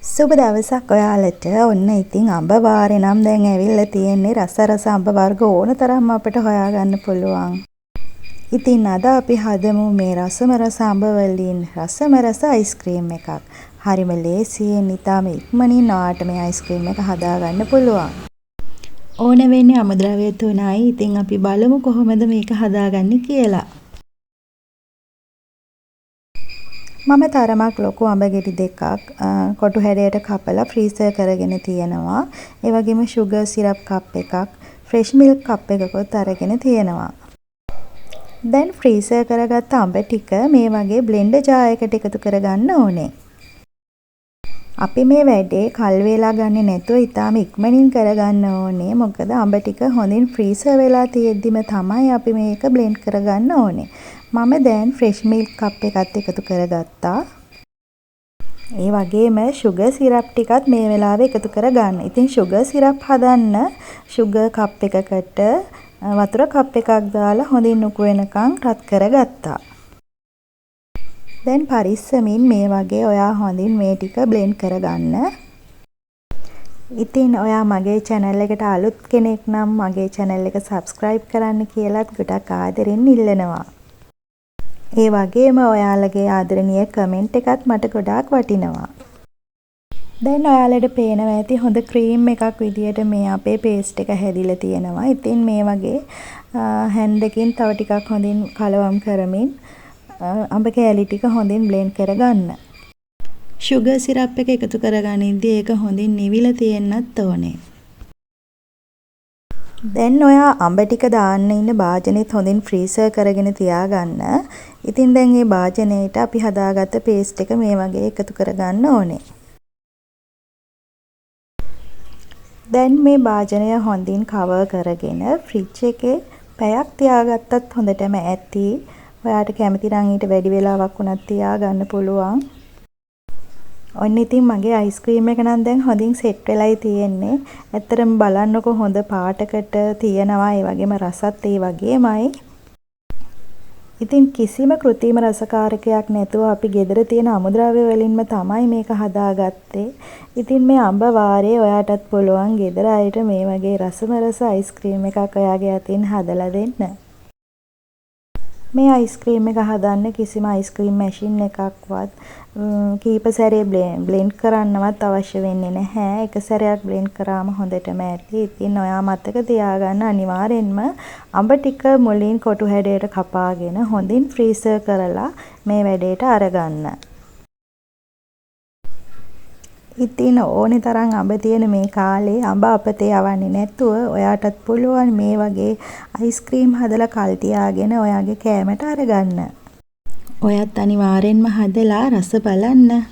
සුබ දවසක් ඔයාලට. ඔන්න ඉතින් අඹ වාරේ නම් දැන් ඇවිල්ලා තියෙන්නේ. රස අඹ වර්ග ඕන තරම් අපිට හොයාගන්න පුළුවන්. ඉතින් අද අපි හදමු මේ රස අඹ වලින් රස අයිස්ක්‍රීම් එකක්. හරිම ලේසියෙන් ඉතාම ඉක්මනින් ඔයාලට මේ අයිස්ක්‍රීම් එක හදාගන්න පුළුවන්. ඕන වෙන්නේ අමුද්‍රව්‍ය 3යි. ඉතින් අපි බලමු කොහොමද මේක හදාගන්නේ කියලා. මම තරමක් ලොකු අඹ ගෙඩි දෙකක් කොටු හැඩයට කපලා ෆ්‍රීසර් කරගෙන තියෙනවා. ඒ වගේම sugar syrup කප් එකක්, fresh milk කප් එකකුත් අරගෙන තියෙනවා. දැන් ෆ්‍රීසර් කරගත්ත අඹ ටික මේ වගේ බ්ලෙන්ඩර් ජාර් එකට එකතු කරගන්න ඕනේ. අපි මේ වැඩේ කල් වේලා ගන්නේ නැතුව ඉතාලම ඉක්මනින් කරගන්න ඕනේ. මොකද අඹ ටික හොඳින් ෆ්‍රීසර් වෙලා තියෙද්දිම තමයි අපි මේක බ්ලෙන්ඩ් කරගන්න ඕනේ. මම දැන් fresh milk කප් එකත් එකතු කරගත්තා. ඒ වගේම sugar syrup ටිකත් මේ වෙලාවේ එකතු කරගන්න. ඉතින් sugar syrup හදන්න sugar කප් එකකට වතුර කප් එකක් දාලා හොඳින් උකු වෙනකන් රත් කරගත්තා. දැන් පරිස්සමින් මේ වගේ ඔයා හොඳින් මේ ටික බ්ලෙන්ඩ් කරගන්න. ඉතින් ඔයා මගේ channel එකට අලුත් කෙනෙක් නම් මගේ channel එක subscribe කරන්න කියලාත් ගොඩක් ආදරෙන් ඉල්ලනවා. ඒ වගේම ඔයාලගේ ආදරණීය කමෙන්ට් එකත් මට ගොඩාක් වටිනවා. දැන් ඔයාලට පේනවා ඇති හොඳ ක්‍රීම් එකක් විදියට මේ අපේ පේස්ට් එක හැදිලා තියෙනවා. ඉතින් මේ වගේ හැන්ඩ් එකකින් තව ටිකක් හොඳින් කලවම් කරමින් අඹ කෑලි ටික හොඳින් බ්ලෙන්ඩ් කරගන්න. sugar syrup එක එකතු කරගනිද්දී ඒක හොඳින් නිවිලා තියෙන්නත් ඕනේ. දැන් ඔයා අඹ ටික දාන්න ඉන්න භාජනෙත් හොඳින් ෆ්‍රීසර් කරගෙන තියාගන්න. ඉතින් දැන් මේ භාජනයට අපි හදාගත්ත පේස්ට් එක මේ වගේ එකතු කරගන්න ඕනේ. දැන් මේ භාජනය හොඳින් කවර් කරගෙන ෆ්‍රිජ් එකේ පැයක් තියාගත්තත් හොඳටම ඇති. ඔයාට කැමති නම් ඊට වැඩි වෙලාවක් වුණත් තියාගන්න පුළුවන්. ඔන්න ඉතින් මගේ අයිස්ක්‍රීම් එක නම් දැන් හොඳින් සෙට් වෙලායි තියෙන්නේ. ඇත්තටම බලන්නකො හොඳ පාටකට තියෙනවා. ඒ වගේම රසත් ඒ වගේමයි. ඉතින් කිසිම කෘත්‍රිම රසකාරකයක් නැතුව අපි ගෙදර තියෙන අමුද්‍රව්‍ය වලින්ම තමයි මේක හදාගත්තේ. ඉතින් මේ අඹ වාරේ ඔයාටත් පුළුවන් ගෙදර අයට මේ වගේ රස අයිස්ක්‍රීම් එකක් ඔයාගේ අතින් හදලා දෙන්න. මේ අයිස්ක්‍රීම් එක හදන්න කිසිම අයිස්ක්‍රීම් මැෂින් එකක්වත් කීප සැරේ බ්ලෙන්ඩ් කරන්නවත් අවශ්‍ය වෙන්නේ නැහැ. එක සැරයක් බ්ලෙන්ඩ් කරාම හොඳටම ඇති. ඉතින් ඔයා මතක තියාගන්න අනිවාර්යෙන්ම අඹ ටික මුලින් කොටු හැඩයට කපාගෙන හොඳින් ෆ්‍රීසර් කරලා මේ වැඩේට අරගන්න. ඉතින් ඕනේ තරම් අඹ තියෙන මේ කාලේ අඹ අපතේ යවන්නේ නැතුව ඔයාටත් පුළුවන් මේ වගේ අයිස්ක්‍රීම් හදලා කල් තියාගෙන ඔයාගේ කෑමට අරගන්න. ඔයත් අනිවාර්යෙන්ම හදලා රස බලන්න.